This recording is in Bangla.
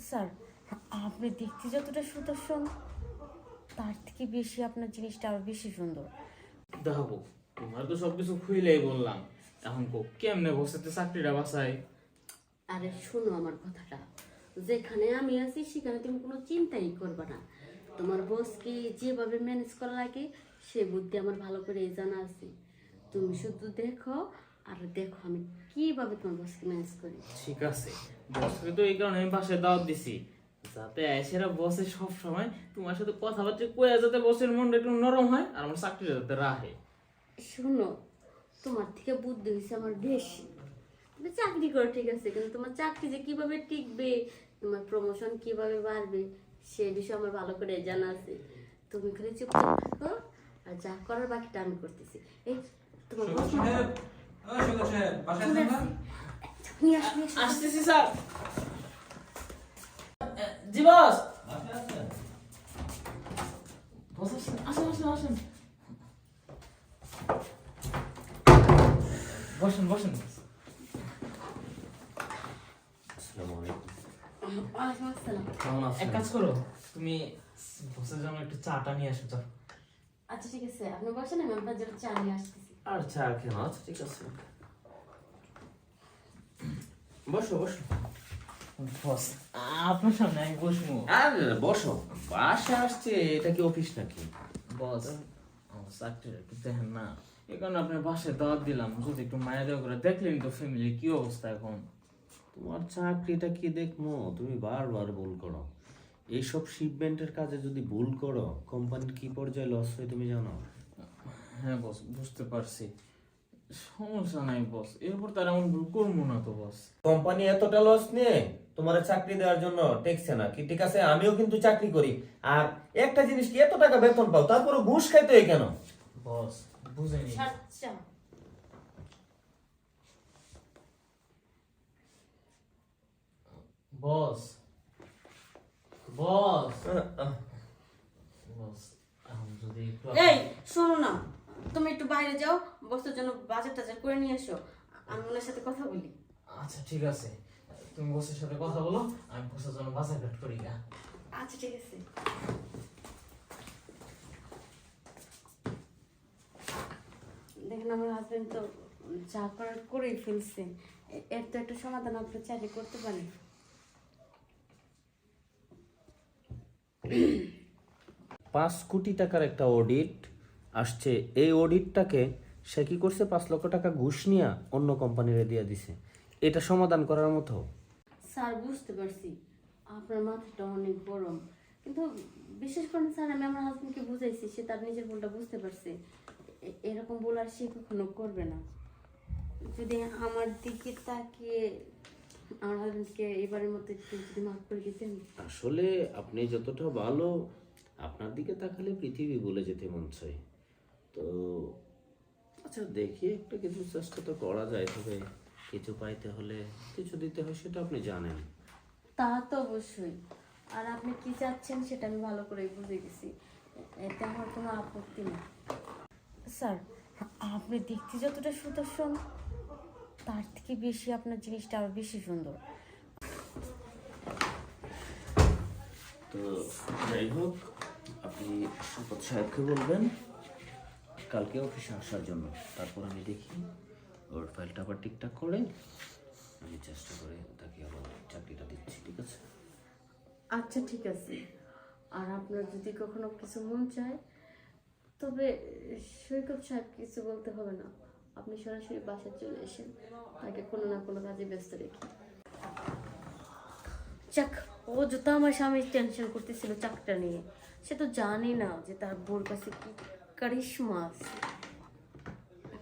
স্যার, আপনি দেখতে যতটা সুদর্শন তার থেকে বেশি আপনার জিনিসটা আরো বেশি সুন্দর। দেখো, তোমার তো সবকিছু খুইলেই বললাম, এখন কেমনে বসেতে চাকরিটা বাঁচাই? আরে শোনো আমার কথাটা, যেখানে আমি আছি সেখানে তুমি কোনো চিন্তাই করবে না। তোমার বসকে যেভাবে ম্যানেজ করা লাগে সে বুদ্ধি আমার ভালো করে জানা আছে। তুমি শুধু দেখো আর দেখো আমি কিভাবে তোমার বসকে ম্যানেজ করি। ঠিক আছে, বসকে তো এই কারণে আমি বাসায় দাওয়াত দিছি, যাতে এসেরা বসে সব সময় তোমার সাথে কথাবার্তা কয়ে যাতে বসের মনটা একটু নরম হয় আর আমার চাকরিটা যাতে রাখে। শোনো, তোমার থেকে বুদ্ধি হয়েছে আমার বেশি। তুমি চাকরি করো ঠিক আছে, কিন্তু তোমার চাকরি যে কিভাবে টিকবে, তোমার প্রমোশন কিভাবে বাড়বে সে বিষয়ে আমার ভালো করে জানা আছে। তুমি খালি চুপচাপ থাকো, আর যা করার বাকিটা আমি করতেছি। এই তোমার বস চলে আসছে। নিয়ে আসো, নিয়ে আসো। আসতেছি স্যার। জি বস। বস আসেন, আসেন আসেন আসেন, বসেন বসেন। ওয়ালাইকুম আসসালাম। কেমন আছেন? এক কাজ করো, তুমি বসের জন্য একটু চাটা নিয়ে আসো। চল। আচ্ছা ঠিক আছে, আপনি বসেন, আমি আপনার জন্য চা নিয়ে আসতেছি। আর চা কেন? আচ্ছা ঠিক আছে, বসো বসো। বস, আপনার সামনে আমি বসবো। আর বসো, বাসা আসছে, এটা কি অফিস নাকি? বস, আমার চাকরিটা একটু দেখেন না, এই কারণে আপনার বাসায় দাওয়াত দিলাম, যদি একটু মায়া দেওয়া করে দেখলেন তো ফ্যামিলির কি অবস্থা এখন। তোমার চাকরিটা কি দেখবো? তুমি বারবার ভুল করো। এইসব শিপমেন্টের কাজে যদি ভুল করো, কোম্পানির কি পর্যায়ে লস হয় তুমি জানো? হ্যাঁ বস, বুঝতে পারছি, সমস্যা নাই বস, এরপর তার এমন ভুল করবো না তো বস। কোম্পানি এতটা লস নিয়ে তোমার চাকরি দেওয়ার জন্য টেকছে না কি? ঠিক আছে, আমিও কিন্তু চাকরি করি, আর একটা জিনিস কি, এত টাকা বেতন পাও তারপরে ঘুষ খাইতে হয় কেন? বস বুঝেনি। আচ্ছা বস, বস, বস, এখন যদি একটু এই শোনো না, তুমি একটু বাইরে যাও, বসের জন্য বাজার টাজার করে নিয়ে এসো, আমি ওনার সাথে কথা বলি। আচ্ছা ঠিক আছে, তুমি বসের সাথে কথা বলো, আমি বসের জন্য বাজার ঘাট করি না। আচ্ছা ঠিক আছে। দেখেন আমার হাজবেন্ড তো যা করার করেই ফেলছে, এর তো একটা সমাধান আপনি চাইলে করতে পারেন। 5 কোটি টাকার একটা অডিট আসছে, এই অডিটটাকে সে কি করছে, 5 লক্ষ টাকা ঘুষ নিয়ে অন্য কোম্পানিরে দিয়ে দিছে। এটা সমাধান করার মতো? স্যার বুঝতে পারছি আপনার মাথাটা অনেক গরম, কিন্তু বিশেষ করে স্যার আমি আমার হাজবেন্ডকে বুঝাইছি, সে তার নিজের ভুলটা বুঝতে পারছে। এরকম ভুল আর সে কখনো করবে না। যদি আমার দিকে তাকিয়ে আমার হাজবেন্ডকে এবারের মতো একটু যদি মাফ করে দিতেন। আসলে আপনি যতটা ভালো, আপনার দিকে তাকালে পৃথিবী ভুলে যেতে মন চায়। তো আচ্ছা দেখি, একটা কিছু চেষ্টা তো করা যায়, তবে কিছু পাইতে হলে কিছু দিতে হয়, সেটা আপনি জানেন। তা তো অবশ্যই, আর আপনি কি চাচ্ছেন সেটা আমি ভালো করে বুঝে গেছি, এতে আমার কোনো আপত্তি নেই। স্যার, আপনি দেখতে যতটা সুদর্শন তার থেকে বেশি আপনার জিনিসটা আরো বেশি সুন্দর। তো যাই হোক, আপনি শপথ সাহেবকে বলবেন কালকে অফিসে আসার জন্য, তারপর আমি দেখি ওর ফাইলটা আবার ঠিকঠাক করে আমি চেষ্টা করে তাকে আবার চাকরিটা দিচ্ছি, ঠিক আছে? আচ্ছা ঠিক আছে, আর আপনার যদি কখনো কিছু মন চায়, তবে সৈকত সাহেব কিছু বলতে হবে না, আপনি সরাসরি বাসায় চলে এসেন, তাকে কোনো না কোনো কাজে ব্যস্ত রেখে। যাক, ও যত আমার স্বামী টেনশন করতেছিল চাকরিটা নিয়ে, সে তো জানি না যে তার বোর কাছে কি কারিশমা আছে।